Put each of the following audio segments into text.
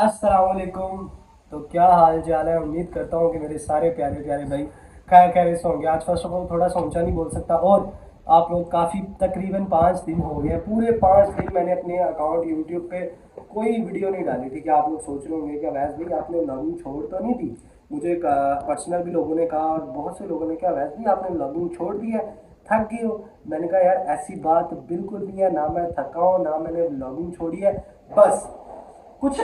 अस्सलाम वालेकुम। तो क्या हाल चाल है। उम्मीद करता हूँ कि मेरे सारे प्यारे प्यारे भाई खैर खैर से होंगे। आज फर्स्ट ऑफ ऑल थोड़ा सा ऊंचा नहीं बोल सकता। और आप लोग काफ़ी तकरीबन 5 दिन हो गए हैं, पूरे 5 दिन मैंने अपने अकाउंट यूट्यूब पे कोई वीडियो नहीं डाली थी। कि आप लोग सोच रहे होंगे कि अवैस भाई आपने व्लॉगिंग छोड़ तो नहीं दी। मुझे पर्सनल भी लोगों ने कहा और बहुत से लोगों ने कहा अवैस भाई आपने व्लॉगिंग छोड़ दी है, थक गए हो। मैंने कहा यार ऐसी बात बिल्कुल नहीं है, ना मैं थका हूँ ना मैंने व्लॉगिंग छोड़ी है। बस कुछ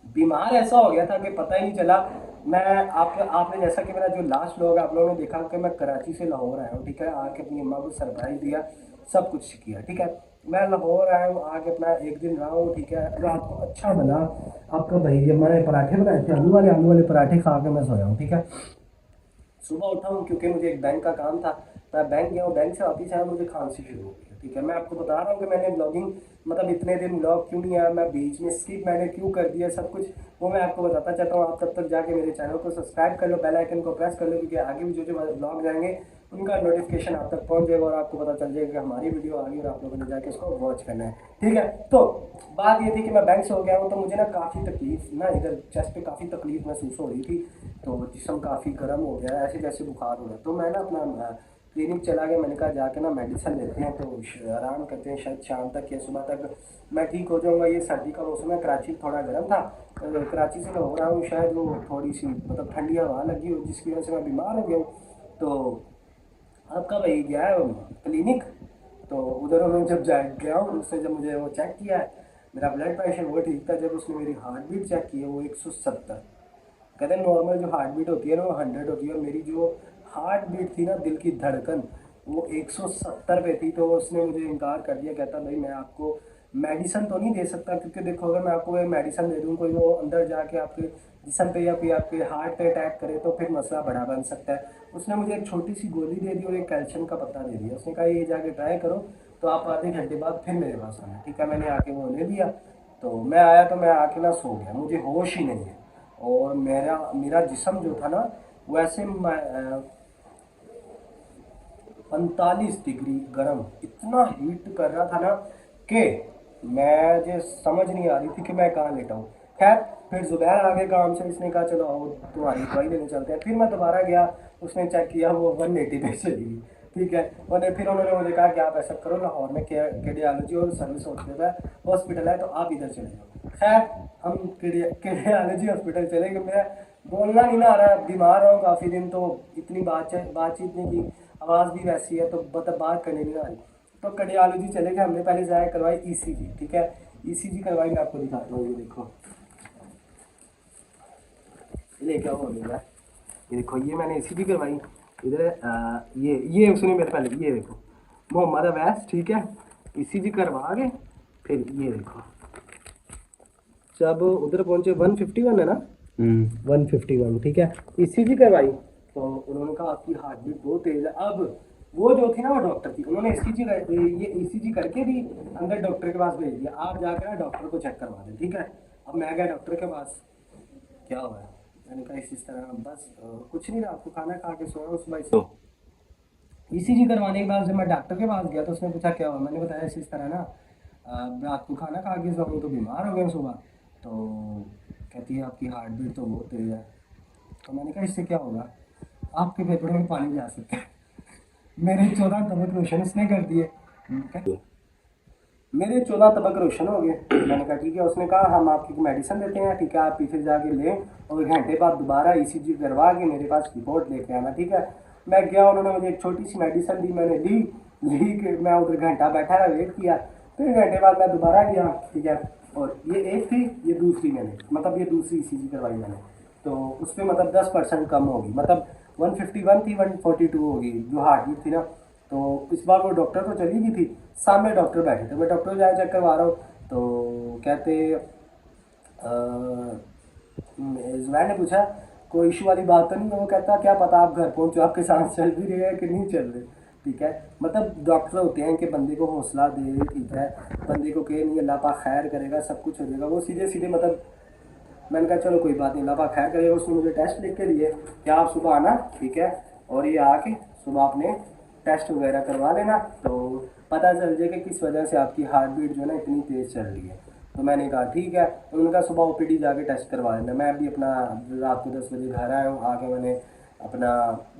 बीमार ऐसा हो गया था कि पता ही नहीं चला। मैं आपने जैसा कि मेरा जो लास्ट व्लॉग आप लोगों ने देखा कि मैं कराची से लाहौर आया हूँ, ठीक है। आके अपनी अम्मा को सरप्राइज दिया, सब कुछ किया, ठीक है। मैं लाहौर आया हूँ, आके अपना एक दिन रहा हूँ, ठीक है। रात को अच्छा बना आपका भाई, जब मैंने पराठे बनाए थे आलू वाले पराठे खा के मैं सोया हूँ, ठीक है। सुबह उठा हूँ क्योंकि मुझे एक बैंक का काम था। मैं बैंक गया हूँ, बैंक से वापस आया, मुझे खांसी शुरू हो गई, ठीक है। मैं आपको बता रहा हूँ कि मैंने ब्लॉगिंग मतलब इतने दिन ब्लॉग क्यों नहीं आया, मैं बीच में स्किप मैंने क्यों कर दिया, सब कुछ वो मैं आपको बताता चाहता हूँ। आप तब तक जाके मेरे चैनल को सब्सक्राइब कर लो, बेल आइकन को प्रेस कर लो, क्योंकि आगे भी जो जो ब्लॉग जाएंगे उनका नोटिफिकेशन आप तक पहुंच जाएगा और आपको पता चल जाएगा कि हमारी वीडियो आ गई और आप लोगों ने जाके इसको वॉच करना है, ठीक है। तो बात ये थी कि मैं बैंक से हो गया हूँ, तो मुझे ना काफ़ी तकलीफ ना इधर चेस्ट पे काफ़ी तकलीफ महसूस हो रही थी। तो जिसम काफ़ी गर्म हो गया, ऐसे जैसे बुखार हो गया। तो मैं ना अपना क्लिनिक चला गया। मैंने कहा जाके ना मेडिसिन लेते हैं, तो आराम करते हैं, शायद शाम तक या सुबह तक मैं ठीक हो जाऊँगा। ये सर्दी का मौसम है, कराची थोड़ा गर्म था। कराची से मैं हो रहा हूँ, शायद वो थोड़ी सी मतलब ठंडी हवा लगी हो जिसकी वजह से मैं बीमार हो गया हूँ। तो आपका भाई गया है क्लिनिक। तो उधर उन्होंने जब जा गया हूँ, उससे जब मुझे वो चेक किया है, मेरा ब्लड प्रेशर वो ठीक था। जब उसने मेरी हार्ट बीट चेक की है वो 170, कहते हैं नॉर्मल जो हार्ट बीट होती है ना वो 100 होती है, और मेरी जो हार्ट बीट थी ना, दिल की धड़कन, वो 170 पे थी। तो उसने मुझे इनकार कर दिया, कहता भाई मैं आपको मेडिसिन तो नहीं दे सकता, क्योंकि देखो अगर मैं आपको ये मेडिसिन दे दूँ, कोई वो अंदर जाके आपके जिसम पे या कोई आपके हार्ट पे अटैक करे तो फिर मसला बड़ा बन सकता है। उसने मुझे एक छोटी सी गोली दे दी और एक कैल्शियम का पत्ता दे दिया। उसने कहा ये जाके ट्राई करो, तो आप आधे घंटे बाद फिर मेरे पास आना, ठीक है। मैंने आके वो ले लिया। तो मैं आया तो मैं आके ना सो गया, मुझे होश ही नहीं है। और मेरा मेरा जिस्म जो था ना, वैसे 45 डिग्री गर्म इतना हीट कर रहा था ना कि मुझे समझ नहीं आ रही थी कि मैं कहाँ लेटा हूँ। खैर फिर जुबैर आ गए काम से, इसने कहा चलो आओ तुम्हारी दवाई लेने चलते हैं। फिर मैं दोबारा गया, उसने चेक किया, वो 180 पे चली गई, ठीक है। उन्हें फिर उन्होंने मुझे कहा कि आप ऐसा करो, लाहौर में कार्डियोलॉजी और सर्विस हॉस्पिटल है, तो आप इधर चले जाओ। खैर हम कार्डियोलॉजी हॉस्पिटल चले गए। मैं बोलना नहीं ना आ रहा, बीमार हूँ काफ़ी दिन, तो इतनी बातचीत नहीं की, आवाज़ भी वैसी है, तो मतलब बात करने नहीं आ रही। तो कार्डियोलॉजी चले गए, हमने पहले जाए करवाई ईसीजी, ठीक है। ईसीजी करवाई, मैं आपको दिखाता हूँ, ये देखो, ये क्या हो रहा है, ये देखो, ये मैंने ईसीजी करवाई। इधर ये उसने मेरे पहले ये देखो, मोहम्मद अवैस, ठीक है। ईसीजी करवा के फिर ये देखो, जब उधर पहुंचे 151 है ना, 151, ठीक है। ईसीजी करवाई तो उन्होंने कहा आपकी हार्ट बीट बहुत तेज है। अब वो जो थी ना वो डॉक्टर थी, उन्होंने ईसीजी ये ईसीजी करके भी अंदर डॉक्टर के पास भेज दिया, आप जाकर ना डॉक्टर को चेक करवा दें, ठीक है। अब मैं गया डॉक्टर के पास, क्या हुआ है, मैंने कहा इस तरह, बस कुछ नहीं, आपको खाना खा के सोया हूँ सुबह से। ईसीजी करवाने के बाद जब मैं डॉक्टर के पास गया तो उसने पूछा क्या हुआ, मैंने बताया इस तरह ना रात को खाना खा के सोऊँ तो बीमार हो गया सुबह। तो कहती है आपकी हार्ट बीट तो बहुत तेज़ है। तो मैंने कहा इससे क्या होगा, आपके फेफड़ों में पानी जा सकता है। मेरे 14 तबक रोशन इसने कर दिए, मेरे 14 तबक रोशन हो गए। मैंने कहा ठीक है। उसने कहा हम आपकी मेडिसिन देते हैं, ठीक है, आप फिर जाके लें और घंटे बाद दोबारा ईसीजी करवा के मेरे पास रिपोर्ट लेके आना, ठीक है। मैं गया, उन्होंने मुझे एक छोटी सी मेडिसिन दी, मैंने ली कि मैं उधर घंटा बैठा रहा, वेट किया। फिर घंटे बाद मैं दोबारा गया, ठीक है। और ये एक थी, ये दूसरी मैंने मतलब ये दूसरी ईसीजी करवाई मैंने। तो उस पर मतलब 10% कम होगी, मतलब 151 थी 142 होगी जो हार्ट बीट थी ना। तो इस बार वो डॉक्टर तो चली गई थी, सामने डॉक्टर बैठे थे, मैं डॉक्टर जाए चेक करवा रहा हूँ। तो कहते जुबैर ने पूछा कोई इशू वाली बात तो नहीं है। वो कहता क्या पता आप घर पहुँचो आपके सांस चल भी रही है कि नहीं चल रही, ठीक है। मतलब डॉक्टर होते हैं कि बंदे को हौसला दे, ठीक है, बंदे को कहे नहीं अल्लाह पाक खैर करेगा, सब कुछ हो जाएगा, वो सीधे सीधे मतलब। मैंने कहा चलो कोई बात नहीं, अल्लाह पाक खैर करेगा। उसने मुझे टेस्ट लिख के दिए कि आप सुबह आना, ठीक है, और ये आके सुबह अपने टेस्ट वगैरह करवा लेना, तो पता चल जाएगा किस वजह से आपकी हार्ट बीट जो है ना इतनी तेज़ चल रही है। तो मैंने कहा ठीक है। उन्होंने कहा सुबह ओपीडी जाके टेस्ट करवा लेना। मैं भी अपना रात को 10 बजे घर आया हूँ, आके मैंने अपना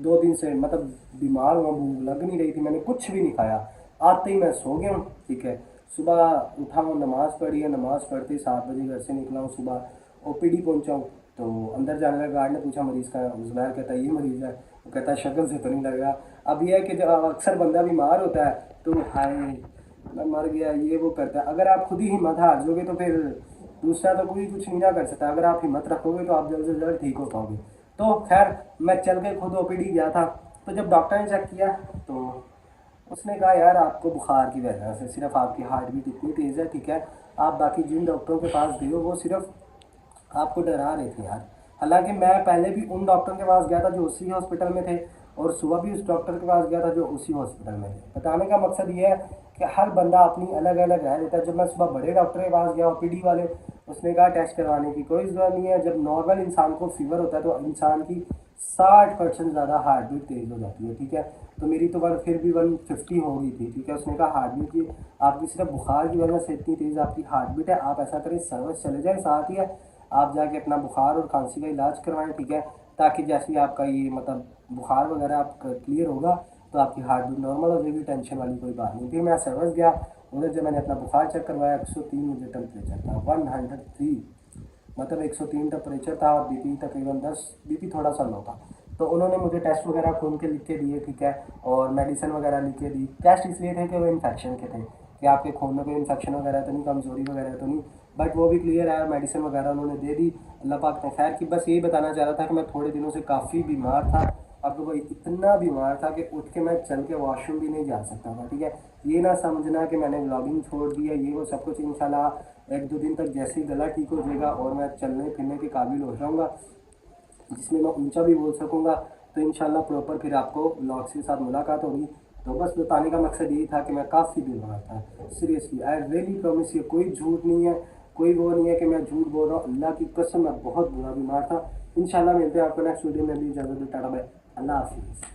2 दिन से मतलब बीमार हुआ, भूख लग नहीं रही थी, मैंने कुछ भी नहीं खाया। आते ही मैं सो गया हूँ, ठीक है। सुबह उठा हूँ, नमाज़ पढ़ी है, नमाज़ पढ़ते ही 7 बजे घर से निकला हूँ, सुबह ओपीडी पहुँचा हूँ। तो अंदर जाने लगा, गार्ड ने पूछा मरीज़ का, ज़ुबैर कहता है ये मरीज़ है। वो कहता है शक्ल से तो नहीं लग रहा। अब यह है कि जब अक्सर बंदा बीमार होता है तो हाय मैं मर गया ये वो करता है। अगर आप खुद ही हिम्मत हार जाओगे तो फिर दूसरा तो कोई कुछ नहीं ना कर सकता। अगर आप हिम्मत रखोगे तो आप जल्द से जल्द ठीक हो पाओगे। तो खैर मैं चल के खुद ओपीडी गया था। तो जब डॉक्टर ने चेक किया तो उसने कहा यार आपको बुखार की वजह से सिर्फ आपकी हार्ट बीट इतनी तेज़ है, ठीक है। आप बाकी जिन डॉक्टरों के पास गए हो वो सिर्फ आपको डरा रहे थे यार। हालांकि मैं पहले भी उन डॉक्टर के पास गया था जो उसी हॉस्पिटल में थे, और सुबह भी उस डॉक्टर के पास गया था जो उसी हॉस्पिटल में थे। बताने का मकसद ये है कि हर बंदा अपनी अलग अलग राय देता है। जब मैं सुबह बड़े डॉक्टर के पास गया ओपीडी वाले, उसने कहा टेस्ट करवाने की कोई ज़रूरत नहीं है। जब नॉर्मल इंसान को फीवर होता है तो इंसान की 60% ज़्यादा हार्ट बीट तेज़ हो जाती है, ठीक है। तो मेरी तो फिर भी 150 हो गई थी, ठीक है। उसने कहा हार्ट बीट की आपकी सिर्फ बुखार की वजह से इतनी तेज़ आपकी हार्ट बीट है, आप ऐसा करें सर्विस चले जाएँ, साथ ही है आप जाके अपना बुखार और खांसी का इलाज करवाएं, ठीक है। ताकि जैसे ही आपका ये मतलब बुखार वगैरह आपका क्लियर होगा तो आपकी हार्ट बीट नॉर्मल हो जाएगी, टेंशन वाली कोई बात नहीं। फिर मैं सर्विस गया, उधर जब मैंने अपना बुखार चेक करवाया 103 मुझे टेम्परेचर था, 103 मतलब 103 टेम्परेचर था, और बीपी तकरीबन 10, बीपी थोड़ा सा लो था। तो उन्होंने मुझे टेस्ट वगैरह खून के लिख के दिए, ठीक है, और मेडिसिन वगैरह लिख के दी। टेस्ट इसलिए थे कि वो इन्फेक्शन के थे, कि आपके खून में कोई इन्फेक्शन वगैरह तो नहीं, कमजोरी वगैरह तो नहीं, बट वो भी क्लियर है। मेडिसिन वगैरह उन्होंने दे दी, अल्लाह पाक ने खैर की। बस यही बताना चाह रहा था कि मैं थोड़े दिनों से काफ़ी बीमार था। अब तो भाई इतना बीमार था कि उठ के मैं चल के वॉशरूम भी नहीं जा सकता था, ठीक है। ये ना समझना कि मैंने व्लॉगिंग छोड़ दी है, ये वो सब कुछ इंशाल्लाह 1-2 दिन तक जैसे ही गला ठीक हो जाएगा और मैं चलने फिरने के काबिल हो जाऊँगा, जिसमें मैं ऊंचा भी बोल सकूँगा, तो इंशाल्लाह प्रॉपर फिर आपको व्लॉग्स के साथ मुलाकात होगी। तो बस बताने का मकसद यही था कि मैं काफ़ी बीमार था, सीरियसली आई रियली प्रॉमिस, ये कोई झूठ नहीं है, कोई वो नहीं है कि मैं झूठ बोल रहा हूँ, अल्लाह की कसम मैं बहुत बुरा बीमार था। इंशाल्लाह मिलते हैं आपको नेक्स्ट वीडियो में। भी इजाज़त दो, टाटा बाय, अल्लाह हाफिज़।